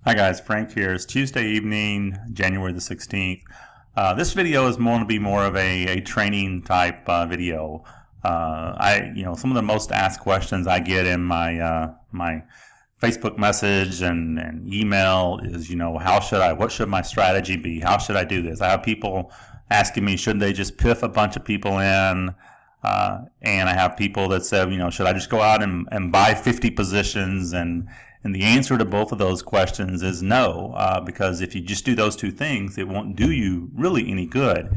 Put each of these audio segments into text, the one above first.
Hi guys, Frank here. It's Tuesday evening, January the 16th. This video is going to be more of a training type video. Some of the most asked questions I get in my Facebook message and email is, what should my strategy be? How should I do this? I have people asking me, should they just piff a bunch of people in? And I have people that said, should I just go out and buy 50 positions? And the answer to both of those questions is no, because if you just do those two things, it won't do you really any good.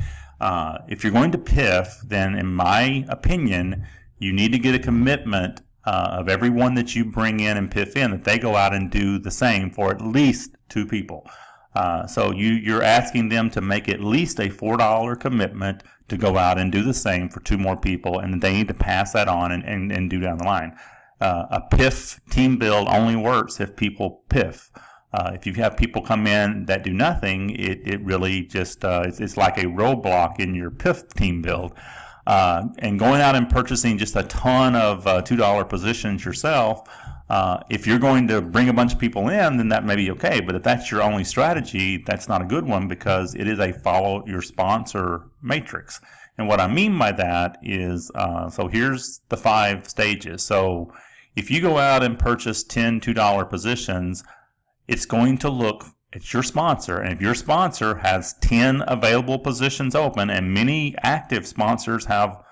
If you're going to piff, then in my opinion, you need to get a commitment of everyone that you bring in and piff in, that they go out and do the same for at least two people. So you're asking them to make at least a $4 commitment to go out and do the same for two more people, and they need to pass that on and do down the line. A piff team build only works if people piff. If you have people come in that do nothing, it really just it's like a roadblock in your piff team build. And going out and purchasing just a ton of $2 positions yourself, if you're going to bring a bunch of people in, then that may be okay. But if that's your only strategy, that's not a good one, because it is a follow your sponsor matrix. And what I mean by that is, so here's the 5 stages. So if you go out and purchase 10 $2 positions, it's going to look at your sponsor. And if your sponsor has 10 available positions open, and many active sponsors have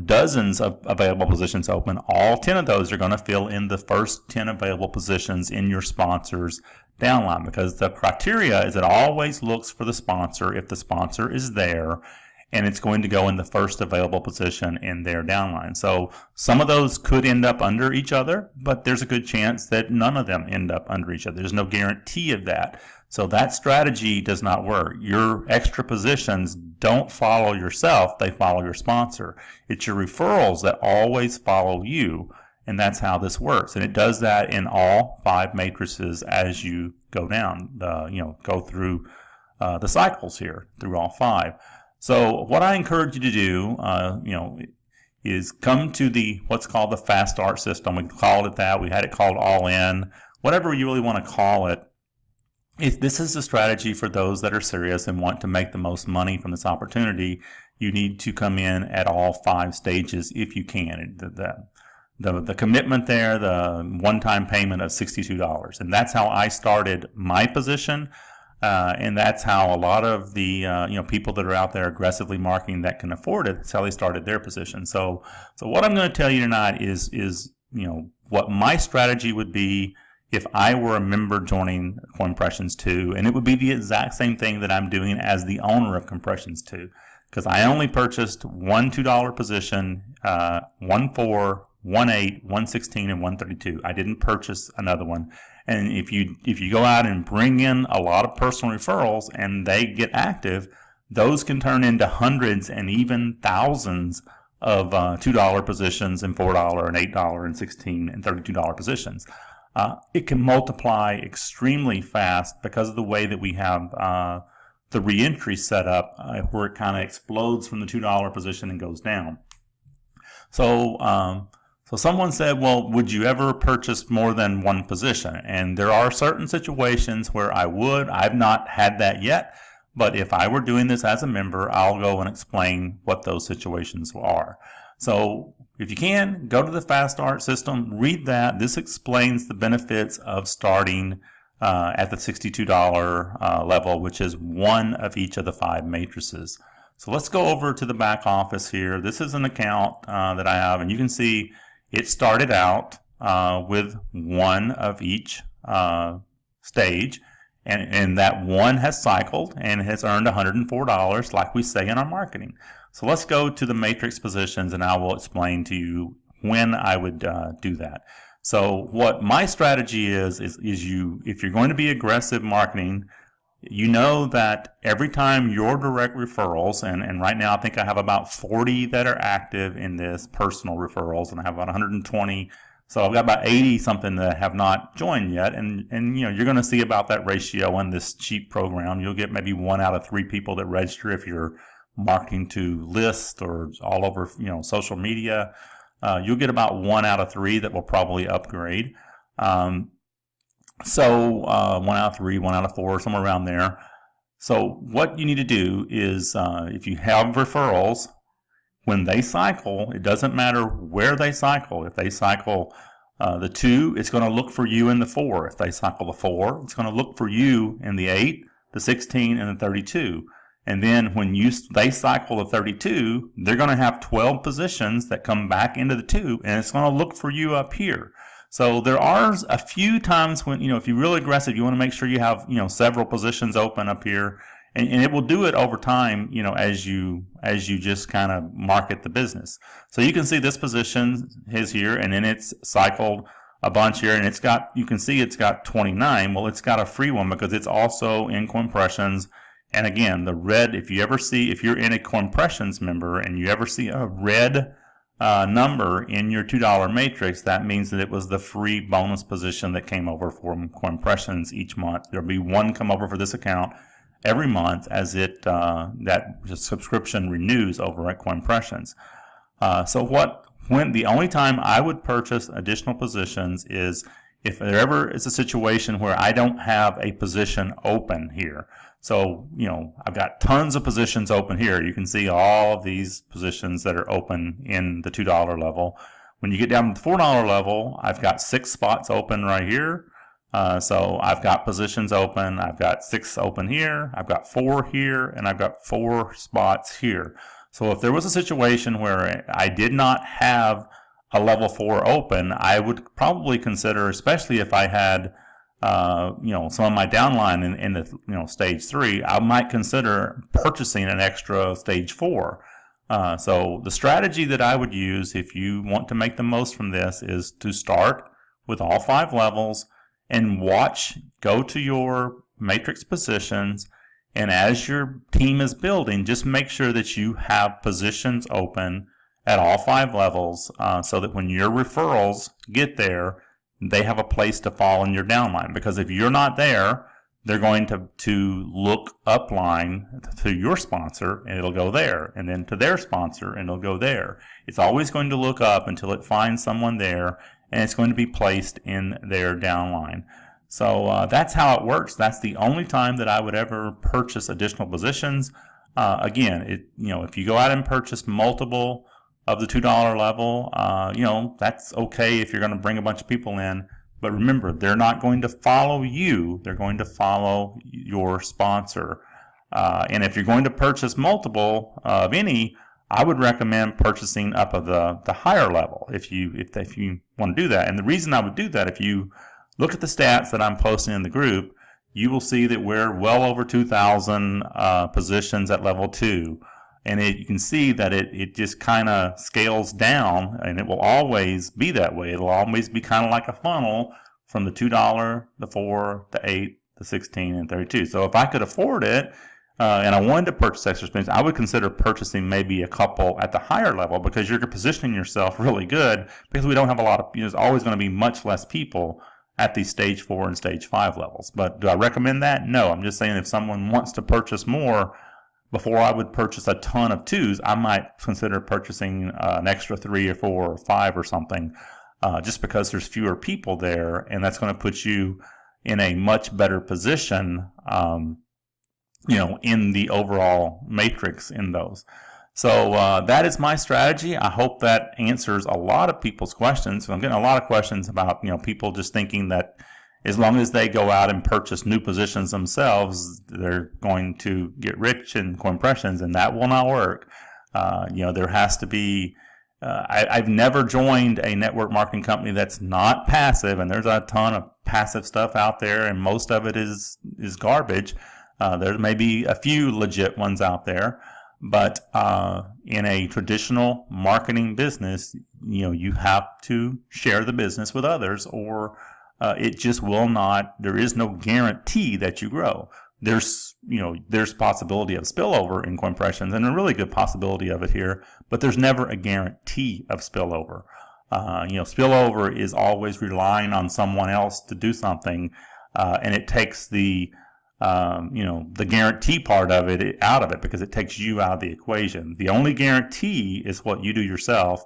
dozens of available positions open, all 10 of those are going to fill in the first 10 available positions in your sponsor's downline, because the criteria is it always looks for the sponsor if the sponsor is there, and it's going to go in the first available position in their downline. So some of those could end up under each other, but there's a good chance that none of them end up under each other. There's no guarantee of that. So that strategy does not work. Your extra positions don't follow yourself, they follow your sponsor. It's your referrals that always follow you, and that's how this works. And it does that in all 5 matrices as you go down, go through the cycles here, through all 5. So what I encourage you to do, is come to what's called the fast start system. We called it that. We had it called all in, whatever you really want to call it. This is a strategy for those that are serious and want to make the most money from this opportunity. You need to come in at all 5 stages if you can. The commitment there, the one-time payment of $62, and that's how I started my position. And that's how a lot of the people that are out there aggressively marketing that can afford it, that's how they started their position. So what I'm going to tell you tonight is what my strategy would be if I were a member joining Coinpressions2, and it would be the exact same thing that I'm doing as the owner of Coinpressions2, because I only purchased one $2 position, 1-4, 1-8, 1-16, and 1-32. I didn't purchase another one. And if you go out and bring in a lot of personal referrals and they get active, those can turn into hundreds and even thousands of $2 positions and $4 and $8 and $16 and $32 positions. It can multiply extremely fast because of the way that we have the reentry set up, where it kind of explodes from the $2 position and goes down. So someone said, well, would you ever purchase more than one position? And there are certain situations where I would. I've not had that yet, but if I were doing this as a member, I'll go and explain what those situations are. So if you can, go to the Fast Start system, read that. This explains the benefits of starting at the $62 level, which is one of each of the 5 matrices. So let's go over to the back office here. This is an account that I have, and you can see it started out with one of each stage, and that one has cycled and has earned $104, like we say in our marketing. So let's go to the matrix positions, and I will explain to you when I would do that. So what my strategy is if you're going to be aggressive marketing, you know that every time your direct referrals, and right now I think I have about 40 that are active in this personal referrals, and I have about 120. So I've got about 80 something that have not joined yet, and you're going to see about that ratio on this cheap program. You'll get maybe 1 out of 3 people that register if you're marketing to lists or all over social media. You'll get about 1 out of 3 that will probably upgrade. So 1 out of 3, 1 out of 4, somewhere around there. So what you need to do is if you have referrals, when they cycle, it doesn't matter where they cycle. If they cycle the 2, it's going to look for you in the 4. If they cycle the 4, it's going to look for you in the 8, the 16, and the 32. And then when they cycle the 32, they're going to have 12 positions that come back into the 2, and it's going to look for you up here. So there are a few times when, if you're really aggressive, you want to make sure you have, several positions open up here. And it will do it over time, as you just kind of market the business. So you can see this position is here, and then it's cycled a bunch here, and you can see it's got 29. Well, it's got a free one because it's also in Coinpressions. And again, the red, if you're in a Coinpressions member and you ever see a red number in your $2 matrix, that means that it was the free bonus position that came over from Coinpressions each month. There'll be one come over for this account every month as that subscription renews over at Coinpressions. The only time I would purchase additional positions is if there ever is a situation where I don't have a position open here. So, I've got tons of positions open here. You can see all of these positions that are open in the $2 level. When you get down to the $4 level, I've got 6 spots open right here. So I've got positions open. I've got 6 open here. I've got 4 here, and I've got 4 spots here. So if there was a situation where I did not have a level 4 open, I would probably consider, especially if I had some of my downline in the stage 3, I might consider purchasing an extra stage 4. So the strategy that I would use if you want to make the most from this is to start with all 5 levels and go to your matrix positions, and as your team is building, just make sure that you have positions open at all 5 levels so that when your referrals get there, they have a place to fall in your downline. Because if you're not there, they're going to look upline to your sponsor, and it'll go there, and then to their sponsor, and it'll go there. It's always going to look up until it finds someone there, and it's going to be placed in their downline. So that's how it works. That's the only time that I would ever purchase additional positions. Again, if you go out and purchase multiple of the $2 level, that's okay if you're going to bring a bunch of people in. But remember, they're not going to follow you. They're going to follow your sponsor. And if you're going to purchase multiple of any, I would recommend purchasing up of the higher level if you want to do that. And the reason I would do that, if you look at the stats that I'm posting in the group, you will see that we're well over 2,000 positions at level 2. And you can see that it just kind of scales down, and it will always be that way. It'll always be kind of like a funnel from the $2, the 4, the 8, the 16, and 32. So if I could afford it, and I wanted to purchase extra spins, I would consider purchasing maybe a couple at the higher level, because you're positioning yourself really good, because we don't have a lot of, there's always going to be much less people at these stage 4 and stage 5 levels. But do I recommend that? No. I'm just saying if someone wants to purchase more, before I would purchase a ton of 2s, I might consider purchasing an extra 3 or 4 or 5 or something, just because there's fewer people there, and that's going to put you in a much better position, in the overall matrix in those. So that is my strategy. I hope that answers a lot of people's questions. I'm getting a lot of questions about people just thinking that as long as they go out and purchase new positions themselves, they're going to get rich in Coinpressions, and that will not work. There has to be. I've never joined a network marketing company that's not passive, and there's a ton of passive stuff out there, and most of it is garbage. There may be a few legit ones out there, but in a traditional marketing business, you have to share the business with others, or it just will not. There is no guarantee that you grow. There's possibility of spillover in Coinpressions, and a really good possibility of it here, but there's never a guarantee of spillover. Spillover is always relying on someone else to do something, and it takes the guarantee part of it out of it, because it takes you out of the equation. The only guarantee is what you do yourself.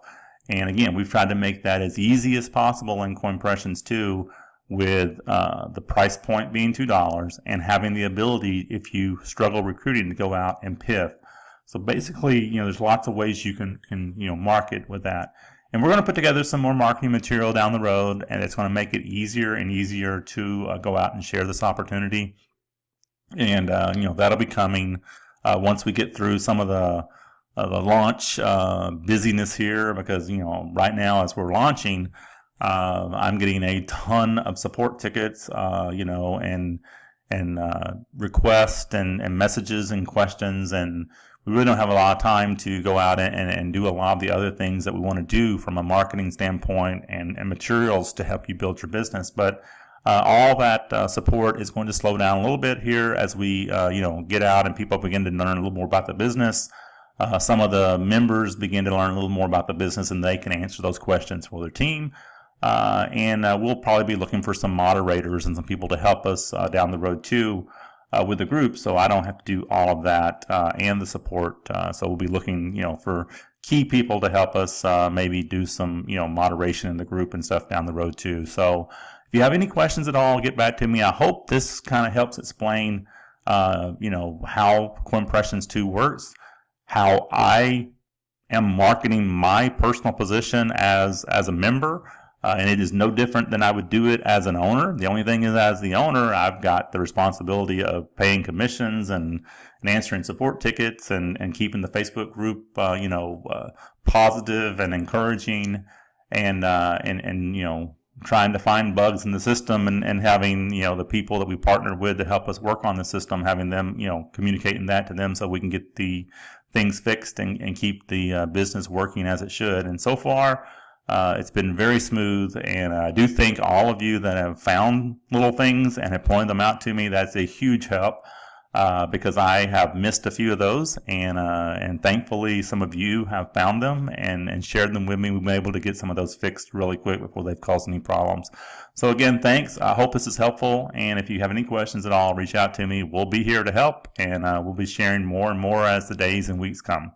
And again, we've tried to make that as easy as possible in Coinpressions2, with the price point being $2 and having the ability, if you struggle recruiting, to go out and PIF. So basically, there's lots of ways you can market with that. And we're going to put together some more marketing material down the road, and it's going to make it easier and easier to go out and share this opportunity. And that'll be coming once we get through some of the launch busyness here, because right now as we're launching, I'm getting a ton of support tickets, and requests and messages and questions, and we really don't have a lot of time to go out and do a lot of the other things that we want to do from a marketing standpoint and materials to help you build your business. But all that support is going to slow down a little bit here as we get out and people begin to learn a little more about the business. Some of the members begin to learn a little more about the business, and they can answer those questions for their team. And we'll probably be looking for some moderators and some people to help us down the road too with the group, so I don't have to do all of that and the support. So we'll be looking, for key people to help us maybe do some, moderation in the group and stuff down the road too. So if you have any questions at all, get back to me. I hope this kind of helps explain, how Coinpressions2 works, how I am marketing my personal position as a member. And it is no different than I would do it as an owner. The only thing is, as the owner, I've got the responsibility of paying commissions and answering support tickets and keeping the Facebook group, positive and encouraging, and trying to find bugs in the system and having, the people that we partnered with to help us work on the system, having them, communicating that to them so we can get the things fixed and keep the business working as it should. And so far, it's been very smooth, and I do thank all of you that have found little things and have pointed them out to me. That's a huge help because I have missed a few of those, and thankfully some of you have found them and shared them with me. We've been able to get some of those fixed really quick before they've caused any problems. So again, thanks. I hope this is helpful, and if you have any questions at all, reach out to me. We'll be here to help, and we'll be sharing more and more as the days and weeks come.